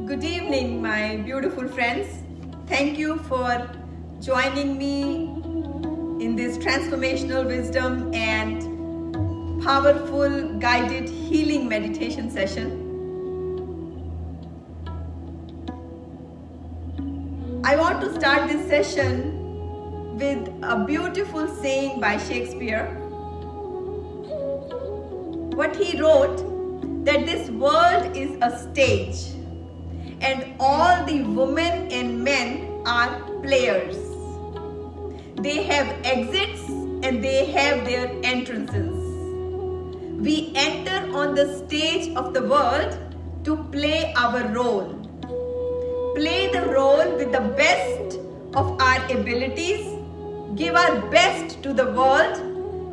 Good evening, my beautiful friends. Thank you for joining me in this transformational wisdom and powerful guided healing meditation session. I want to start this session with a beautiful saying by Shakespeare. What he wrote, that this world is a stage and all the women and men are players. They have exits and they have their entrances. We enter on the stage of the world to play our role. Play the role with the best of our abilities, give our best to the world,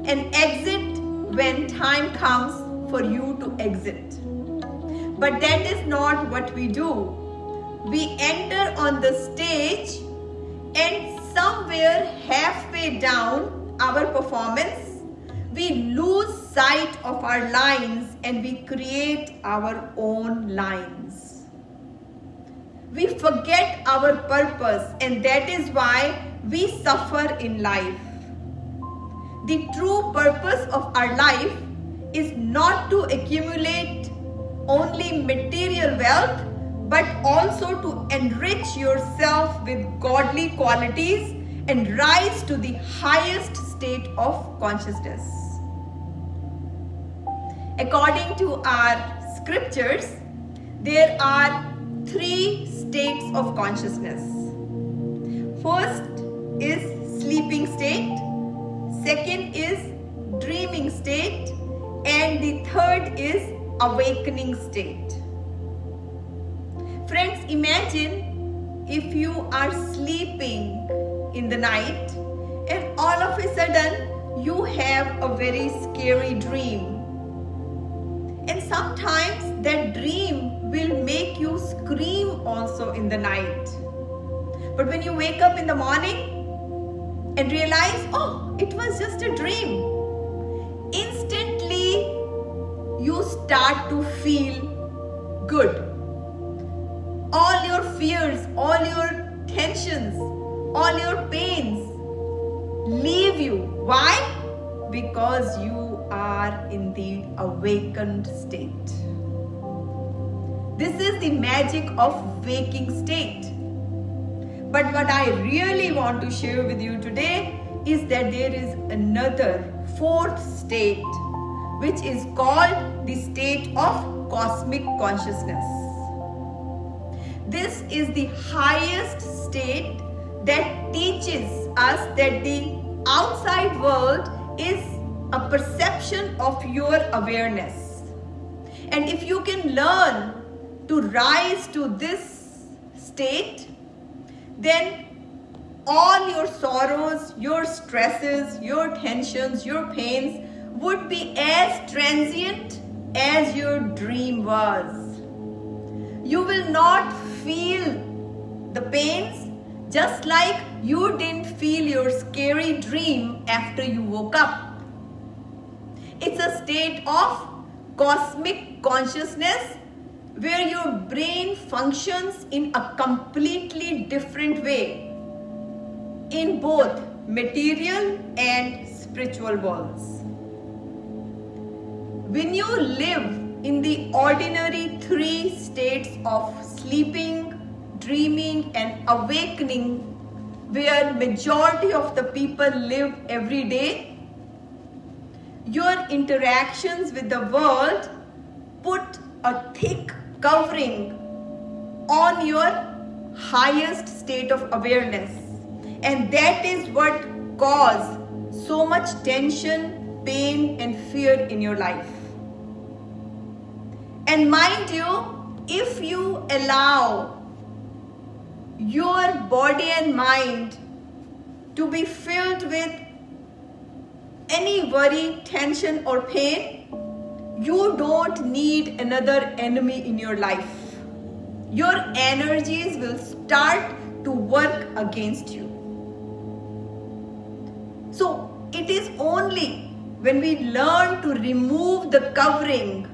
and exit when time comes for you to exit. But that is not what we do. We enter on the stage and somewhere halfway down our performance, we lose sight of our lines and we create our own lines. We forget our purpose, and that is why we suffer in life. The true purpose of our life is not to accumulate only material wealth, but also to enrich yourself with godly qualities and rise to the highest state of consciousness. According to our scriptures, there are 3 states of consciousness. First is sleeping state, second is dreaming state, and the third is awakening state. Friends, imagine if you are sleeping in the night and all of a sudden you have a very scary dream. And sometimes that dream will make you scream also in the night. But when you wake up in the morning and realize, oh, it was just a dream, instantly you start to feel good. All your fears, all your tensions, all your pains leave you. Why? Because you are in the awakened state. This is the magic of waking state. But what I really want to share with you today is that there is another 4th state, which is called the state of cosmic consciousness. This is the highest state that teaches us that the outside world is a perception of your awareness. And if you can learn to rise to this state, then all your sorrows, your stresses, your tensions, your pains would be as transient as your dream was. You will not feel the pains just like you didn't feel your scary dream after you woke up. It's a state of cosmic consciousness where your brain functions in a completely different way in both material and spiritual worlds. When you live in the ordinary 3 states of sleeping, dreaming, and awakening, where majority of the people live every day, your interactions with the world put a thick covering on your highest state of awareness, and that is what causes so much tension, pain, and fear in your life. And mind you, if you allow your body and mind to be filled with any worry, tension, or pain, you don't need another enemy in your life. Your energies will start to work against you. So it is only when we learn to remove the covering,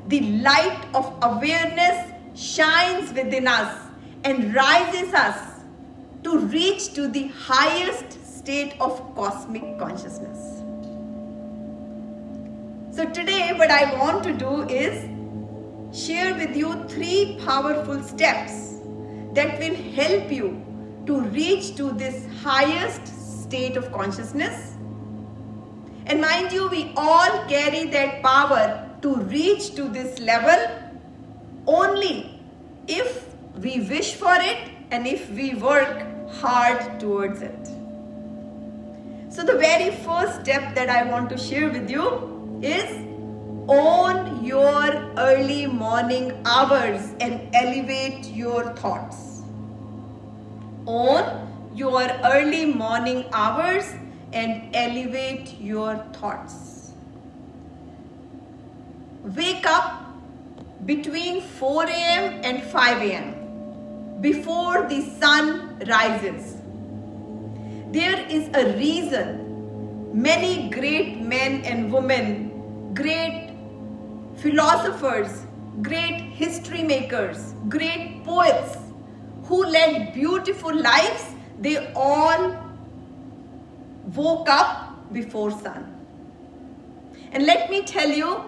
the light of awareness shines within us and rises us to reach to the highest state of cosmic consciousness. So today what I want to do is share with you 3 powerful steps that will help you to reach to this highest state of consciousness. And mind you, we all carry that power to reach to this level only if we wish for it and if we work hard towards it. So the very first step that I want to share with you is own your early morning hours and elevate your thoughts. Own your early morning hours and elevate your thoughts. Wake up between 4 a.m. and 5 a.m. before the sun rises. There is a reason many great men and women, great philosophers, great history makers, great poets who led beautiful lives, they all woke up before sun. And let me tell you,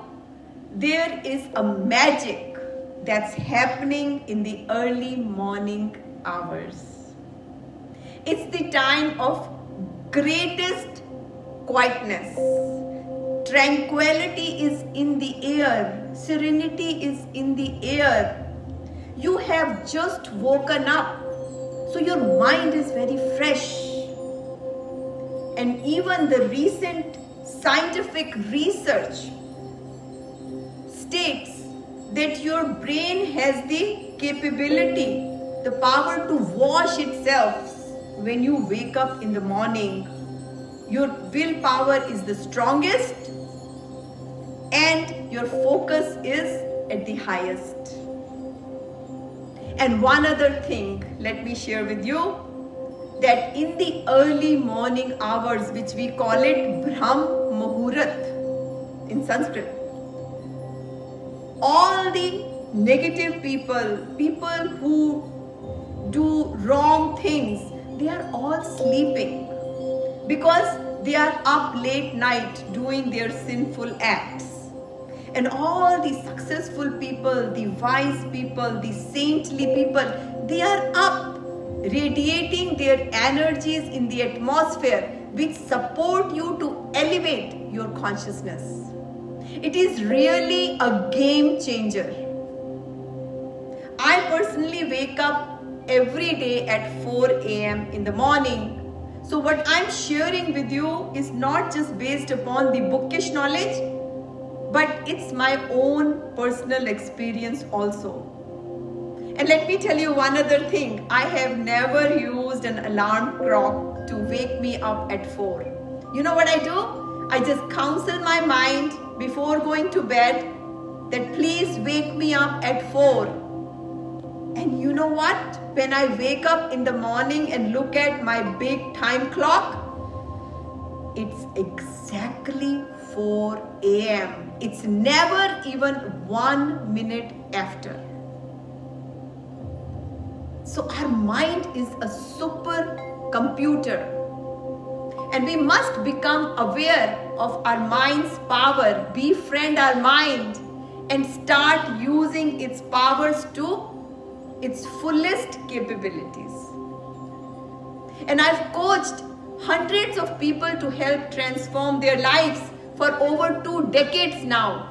there is a magic that's happening in the early morning hours. It's the time of greatest quietness. Tranquility is in the air. Serenity is in the air. You have just woken up, so your mind is very fresh. And even the recent scientific research states that your brain has the capability, the power to wash itself when you wake up in the morning. Your willpower is the strongest and your focus is at the highest. And one other thing, let me share with you, that in the early morning hours, which we call it Brahm Muhurat in Sanskrit, all the negative people, people who do wrong things, they are all sleeping because they are up late night doing their sinful acts. And all the successful people, the wise people, the saintly people, they are up radiating their energies in the atmosphere which support you to elevate your consciousness. It is really a game changer. I personally wake up every day at 4 a.m. in the morning. So what I'm sharing with you is not just based upon the bookish knowledge, but it's my own personal experience also. And let me tell you one other thing. I have never used an alarm clock to wake me up at 4. You know what I do? I just counsel my mind before going to bed that please wake me up at 4. And you know what? When I wake up in the morning and look at my big time clock, it's exactly 4 a.m. It's never even 1 minute after. So our mind is a super computer, and we must become aware of our mind's power, befriend our mind, and start using its powers to its fullest capabilities. And I've coached hundreds of people to help transform their lives for over 2 decades now.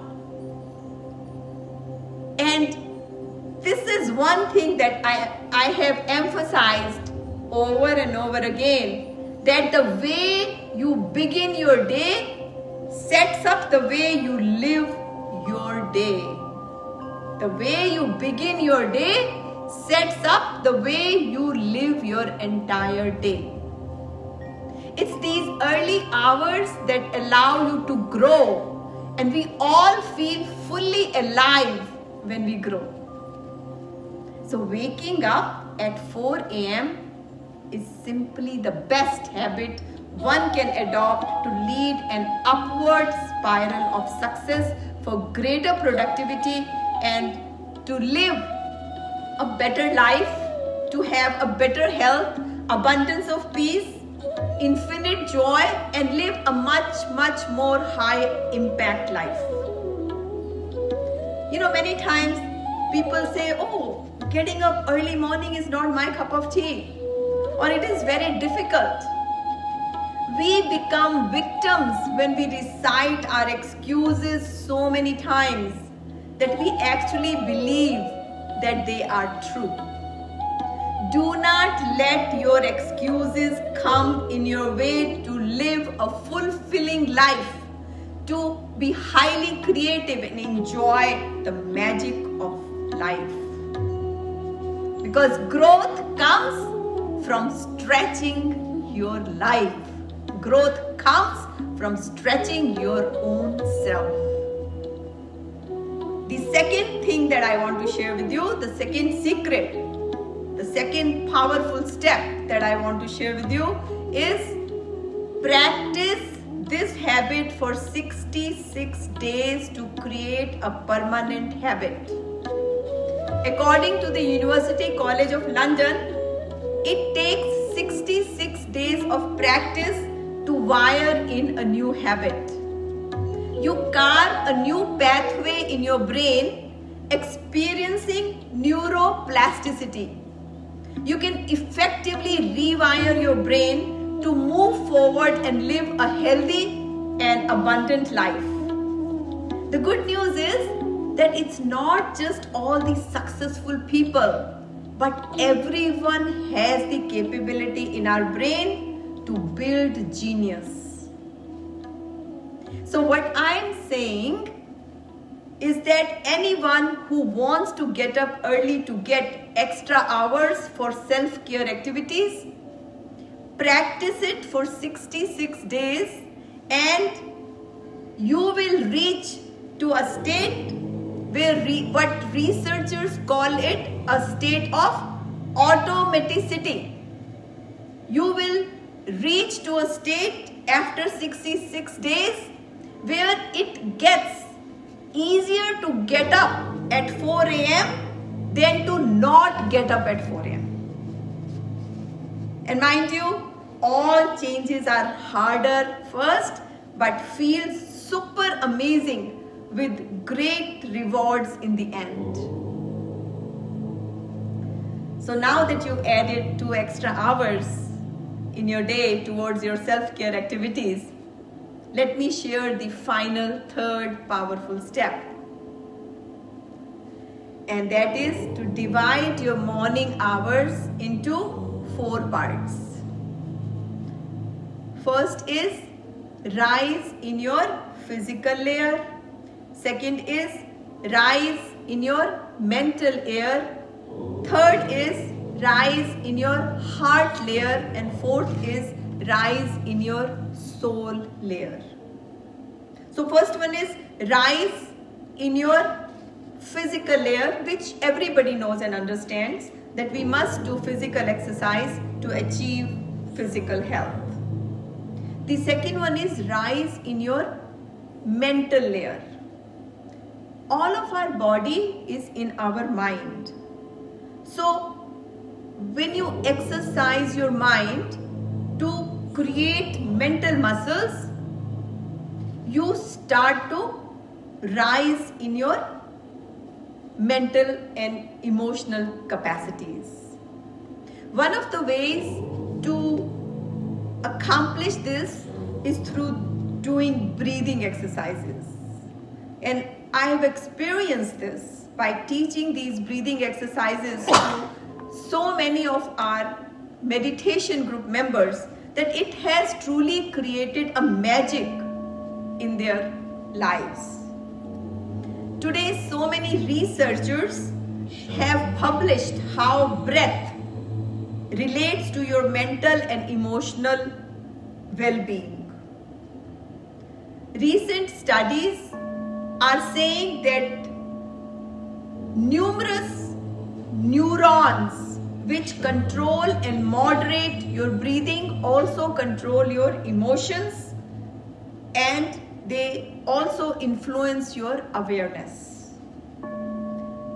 And this is one thing that I have emphasized over and over again, that the way you begin your day sets up the way you live your day. The way you begin your day sets up the way you live your entire day. It's these early hours that allow you to grow, and we all feel fully alive when we grow. So waking up at 4 a.m. is simply the best habit one can adopt to lead an upward spiral of success for greater productivity and to live a better life, to have a better health, abundance of peace, infinite joy, and live a much more high impact life. You know, many times people say, oh, getting up early morning is not my cup of tea, or it is very difficult. We become victims when we recite our excuses so many times that we actually believe that they are true. Do not let your excuses come in your way to live a fulfilling life, to be highly creative and enjoy the magic of life. Because growth comes from stretching your life. Growth comes from stretching your own self. The second thing that I want to share with you, the second secret, the second powerful step that I want to share with you is practice this habit for 66 days to create a permanent habit. According to the University College of London, it takes 66 days of practice to wire in a new habit. You carve a new pathway in your brain, experiencing neuroplasticity. You can effectively rewire your brain to move forward and live a healthy and abundant life. The good news is that it's not just all the successful people, but everyone has the capability in our brain to build genius. So what I'm saying is that anyone who wants to get up early to get extra hours for self-care activities, practice it for 66 days and you will reach to a state where what researchers call it a state of automaticity. You will reach to a state after 66 days where it gets easier to get up at 4 a.m. than to not get up at 4 a.m. And mind you, all changes are harder first but feel super amazing with great rewards in the end. So now that you've added 2 extra hours in your day towards your self-care activities, let me share the final third powerful step. And that is to divide your morning hours into 4 parts. First is rise in your physical layer. Second is rise in your mental layer. Third is rise in your heart layer. And fourth is rise in your soul layer. So first one is rise in your physical layer, which everybody knows and understands that we must do physical exercise to achieve physical health. The second one is rise in your mental layer. All of our body is in our mind. So when you exercise your mind to create mental muscles, you start to rise in your mental and emotional capacities. One of the ways to accomplish this is through doing breathing exercises. And I have experienced this by teaching these breathing exercises to so many of our meditation group members that it has truly created a magic in their lives. Today, so many researchers have published how breath relates to your mental and emotional well-being. Recent studies are saying that numerous neurons which control and moderate your breathing also control your emotions, and they also influence your awareness.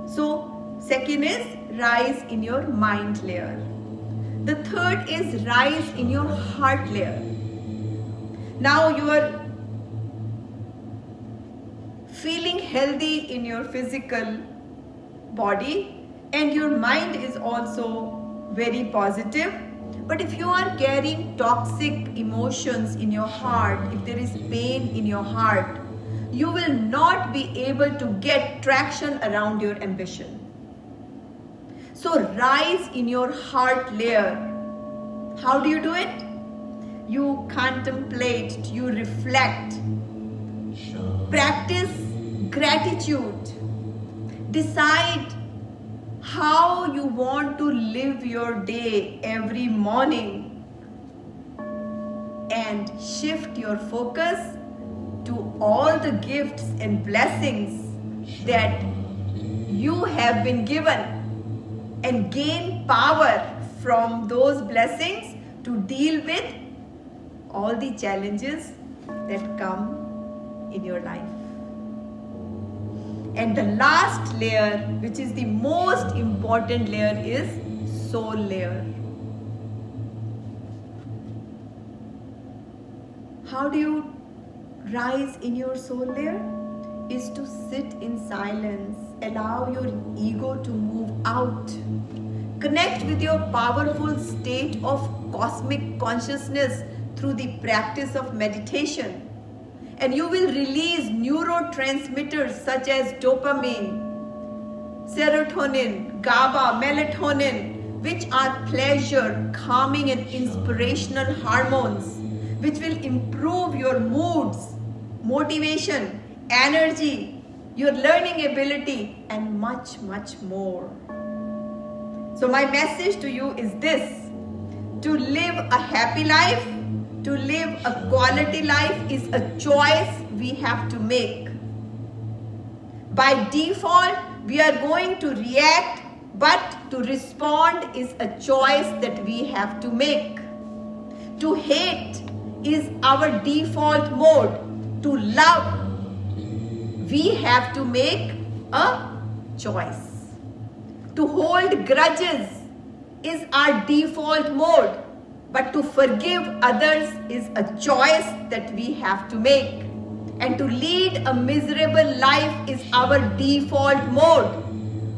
So Second is rise in your mind layer. The third is rise in your heart layer. Now you are feeling healthy in your physical body and your mind is also very positive. But if you are carrying toxic emotions in your heart, if there is pain in your heart, you will not be able to get traction around your ambition. So rise in your heart layer. How do you do it? You contemplate, you reflect, practice gratitude, decide how you want to live your day every morning, and shift your focus to all the gifts and blessings that you have been given, and gain power from those blessings to deal with all the challenges that come in your life. And the last layer, which is the most important layer, is soul layer. How do you rise in your soul layer? Is to sit in silence, allow your ego to move out, connect with your powerful state of cosmic consciousness through the practice of meditation. And you will release neurotransmitters such as dopamine, serotonin, GABA, melatonin, which are pleasure, calming and inspirational hormones, which will improve your moods, motivation, energy, your learning ability, and much, much more. So my message to you is this: to live a happy life, to live a quality life is a choice we have to make. By default, we are going to react, but to respond is a choice that we have to make. To hate is our default mode. To love, we have to make a choice. To hold grudges is our default mode. But to forgive others is a choice that we have to make. And to lead a miserable life is our default mode.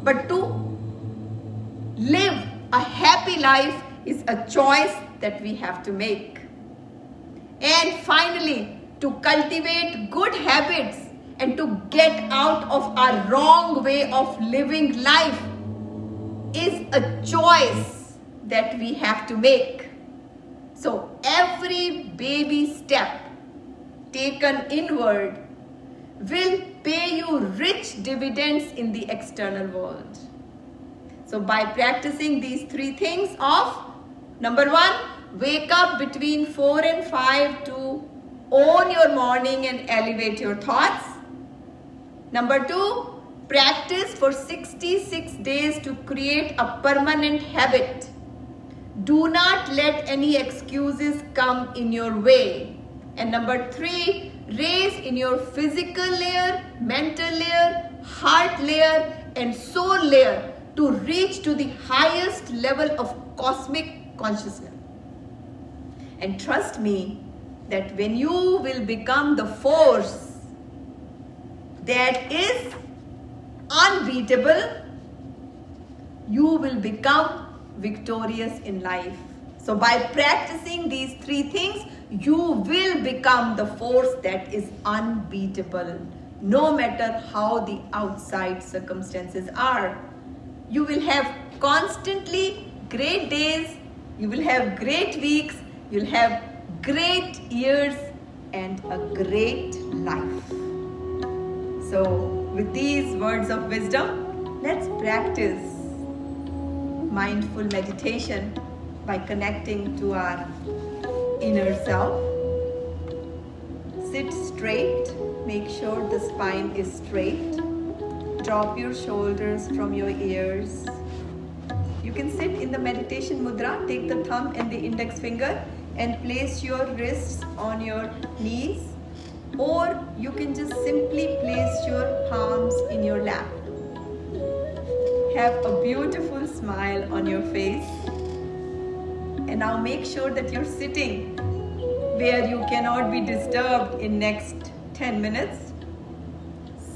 But to live a happy life is a choice that we have to make. And finally, to cultivate good habits and to get out of our wrong way of living life is a choice that we have to make. So every baby step taken inward will pay you rich dividends in the external world. So by practicing these three things of, number one, wake up between 4 and 5 to own your morning and elevate your thoughts. Number two, practice for 66 days to create a permanent habit. Do not let any excuses come in your way. And number three, raise in your physical layer, mental layer, heart layer, and soul layer to reach to the highest level of cosmic consciousness. And trust me that when you will become the force that is unbeatable, you will become victorious in life. So by practicing these three things, you will become the force that is unbeatable, no matter how the outside circumstances are. You will have constantly great days, you will have great weeks, you'll have great years and a great life. So with these words of wisdom, let's practice mindful meditation by connecting to our inner self. Sit straight, make sure the spine is straight. Drop your shoulders from your ears. You can sit in the meditation mudra, take the thumb and the index finger and place your wrists on your knees, or you can just simply place your palms in your lap. Have a beautiful smile on your face. And now make sure that you're sitting where you cannot be disturbed in next 10 minutes.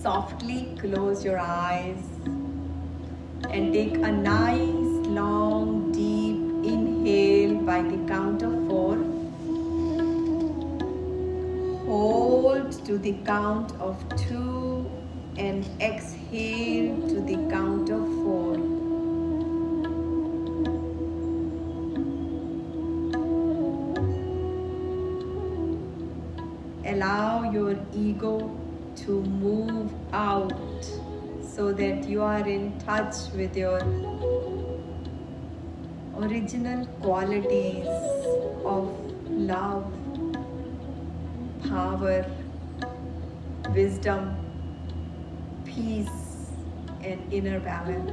Softly close your eyes and take a nice long deep inhale by the count of 4. Hold to the count of 2 and exhale to the count of 4. Allow your ego to move out so that you are in touch with your original qualities of love, power, wisdom, peace, and inner balance.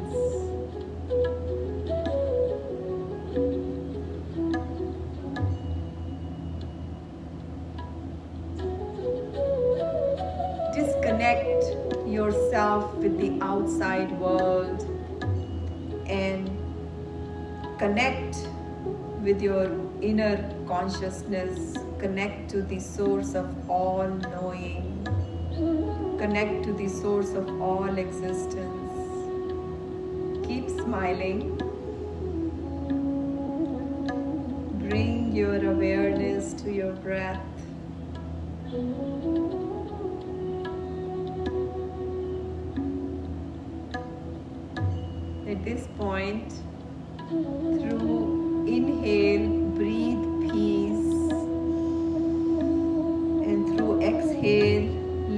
Disconnect yourself with the outside world and connect with your inner consciousness. Connect to the source of all knowing. Connect to the source of all existence. Keep smiling. Bring your awareness to your breath. At this point, through inhale, breathe peace, and through exhale,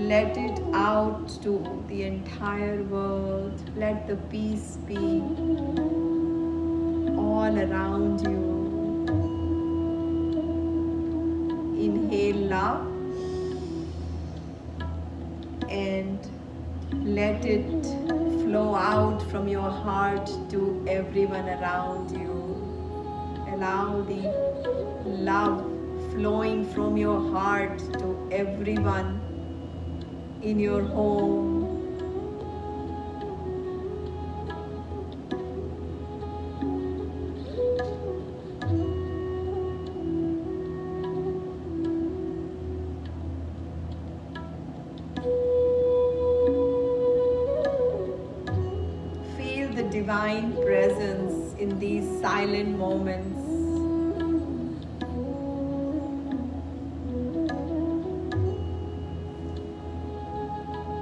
let it out to the entire world. Let the peace be all around you. Inhale love and let it flow out from your heart to everyone around you. Allow the love flowing from your heart to everyone in your home. Feel the divine presence in these silent moments.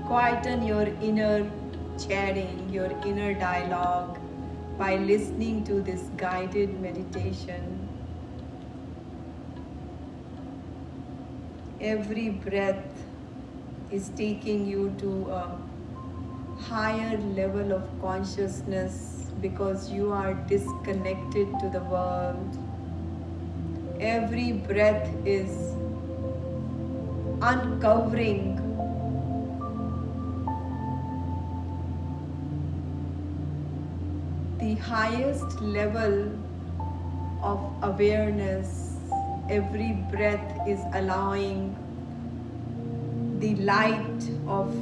Quieten your inner chatting, your inner dialogue by listening to this guided meditation. Every breath is taking you to a higher level of consciousness because you are disconnected to the world. Every breath is uncovering the highest level of awareness. Every breath is allowing the light of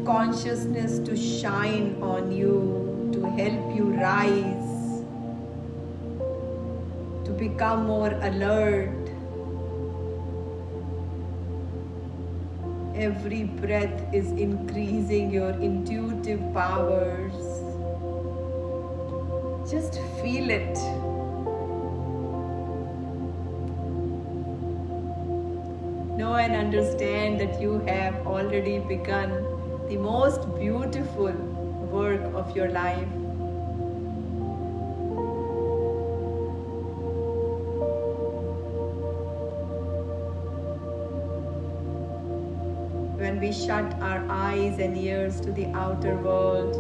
consciousness to shine on you, to help you rise, to become more alert. Every breath is increasing your intuitive powers. Just feel it. Know and understand that you have already begun the most beautiful work of your life. When we shut our eyes and ears to the outer world,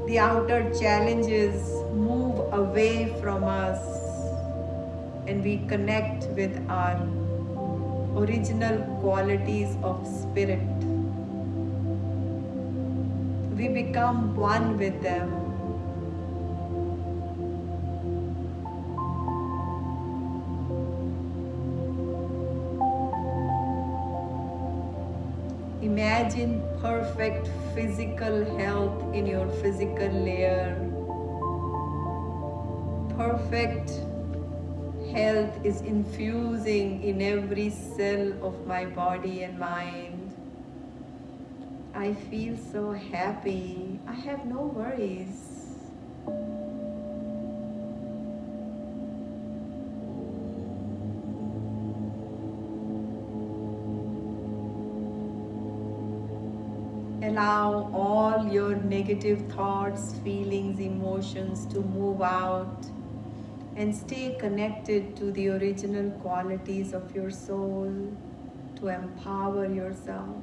the outer challenges move away from us and we connect with our original qualities of spirit. We become one with them. Imagine perfect physical health in your physical layer. Perfect health is infusing in every cell of my body and mind. I feel so happy. I have no worries. Allow all your negative thoughts, feelings, emotions to move out and stay connected to the original qualities of your soul to empower yourself.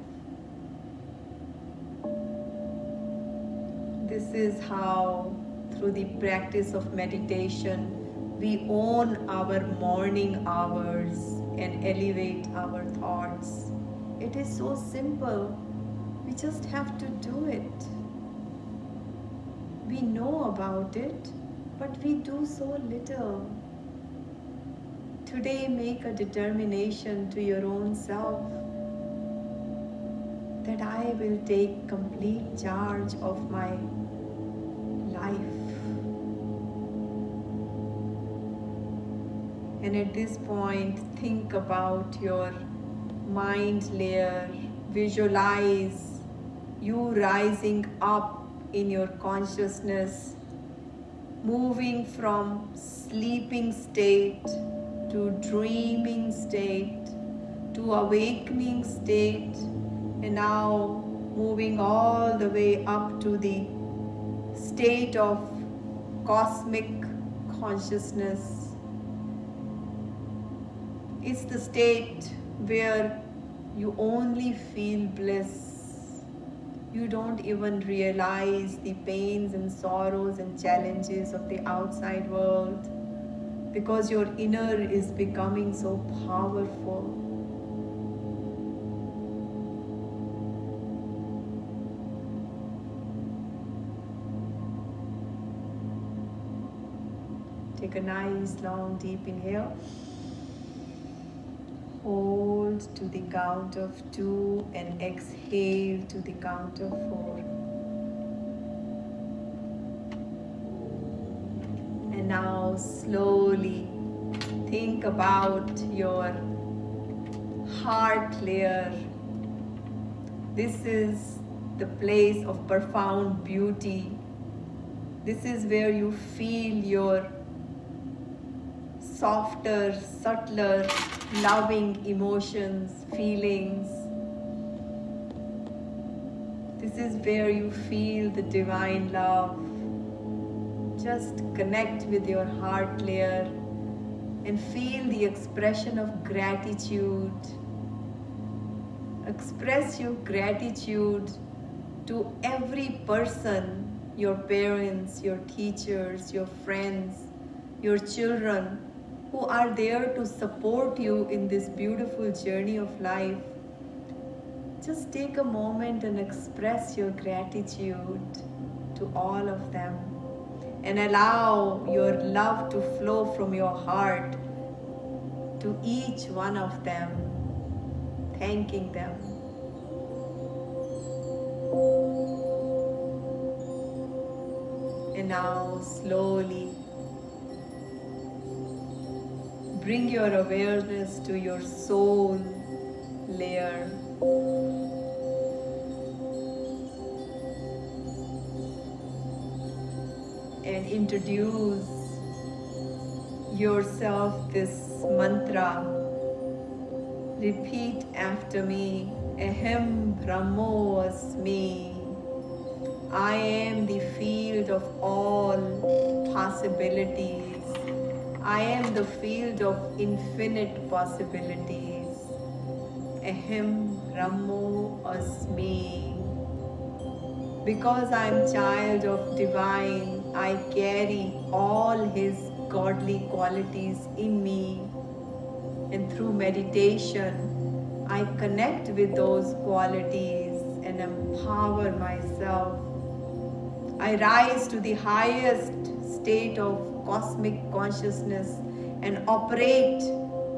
This is how, through the practice of meditation, we own our morning hours and elevate our thoughts. It is so simple. We just have to do it. We know about it, but we do so little. Today, make a determination to your own self that I will take complete charge of my life. And at this point, think about your mind layer. Visualize you rising up in your consciousness, moving from sleeping state to dreaming state to awakening state, and now moving all the way up to the state of cosmic consciousness. It's the state where you only feel bliss. You don't even realize the pains and sorrows and challenges of the outside world because your inner is becoming so powerful. Take a nice long deep inhale. Hold to the count of 2 and exhale to the count of 4. And now slowly think about your heart layer. This is the place of profound beauty. This is where you feel your softer, subtler, loving emotions, feelings. This is where you feel the divine love. Just connect with your heart layer and feel the expression of gratitude. Express your gratitude to every person, your parents, your teachers, your friends, your children, who are there to support you in this beautiful journey of life. Just take a moment and express your gratitude to all of them and allow your love to flow from your heart to each one of them, thanking them. And now slowly bring your awareness to your soul layer. And introduce yourself this mantra. Repeat after me. Aham Brahmo Asmi. I am the field of all possibilities. I am the field of infinite possibilities. Aham Brahmo Asmi. Because I am child of divine, I carry all his godly qualities in me. And through meditation, I connect with those qualities and empower myself. I rise to the highest state of cosmic consciousness and operate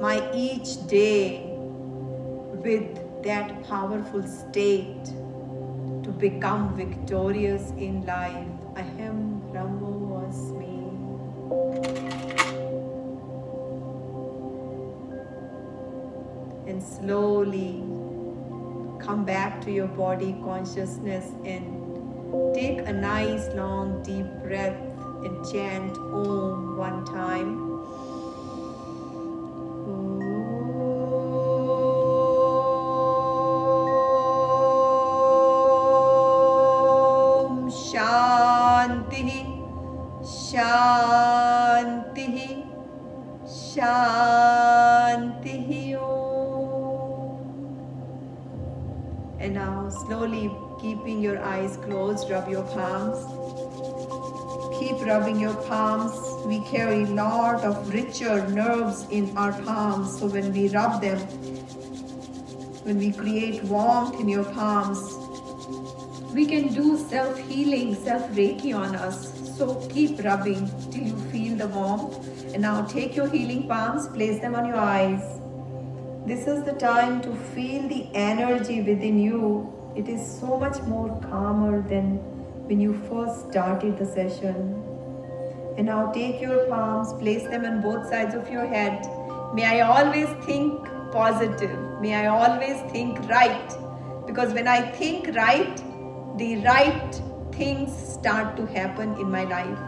my each day with that powerful state to become victorious in life. Aham Brahmasmi. And slowly come back to your body consciousness and take a nice long deep breath and chant Om one time. Om Shanti, Shanti, Shanti Om. And now slowly, keeping your eyes closed, rub your palms. Keep rubbing your palms. We carry a lot of richer nerves in our palms. So when we rub them, when we create warmth in your palms, we can do self-healing, self-Reiki on us. So keep rubbing till you feel the warmth. And now take your healing palms, place them on your eyes. This is the time to feel the energy within you. It is so much more calmer than when you first started the session. And now take your palms, place them on both sides of your head. May I always think positive. May I always think right. Because when I think right, the right things start to happen in my life.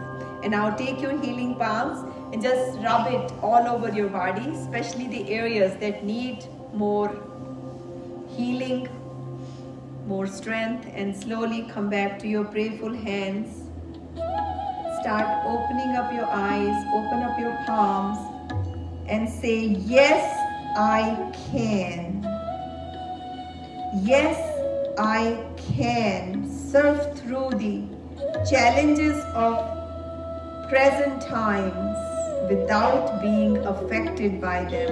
And now take your healing palms and just rub it all over your body, especially the areas that need more healing, more strength, and slowly come back to your prayerful hands. Start opening up your eyes, open up your palms, and say, yes, I can. Yes, I can surf through the challenges of present times without being affected by them.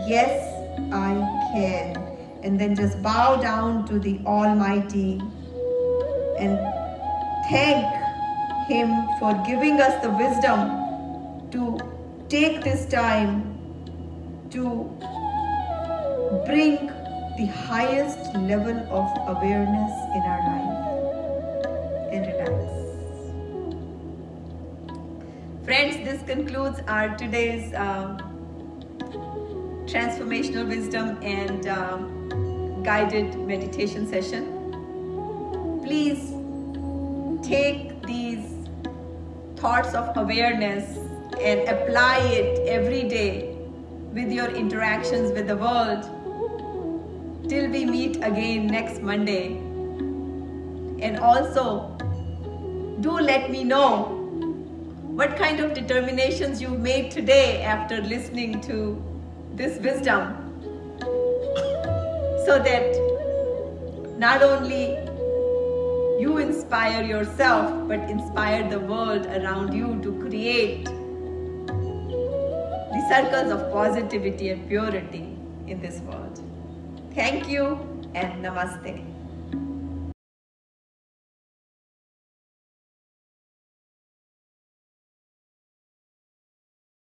Yes, I can. And then just bow down to the Almighty and thank Him for giving us the wisdom to take this time to bring the highest level of awareness in our life. And relax. Friends, this concludes our today's transformational wisdom and guided meditation session. Please take these thoughts of awareness and apply it every day with your interactions with the world till we meet again next Monday. And also, do let me know what kind of determinations you've made today after listening to this wisdom, so that not only you inspire yourself, but inspire the world around you to create the circles of positivity and purity in this world. Thank you and namaste.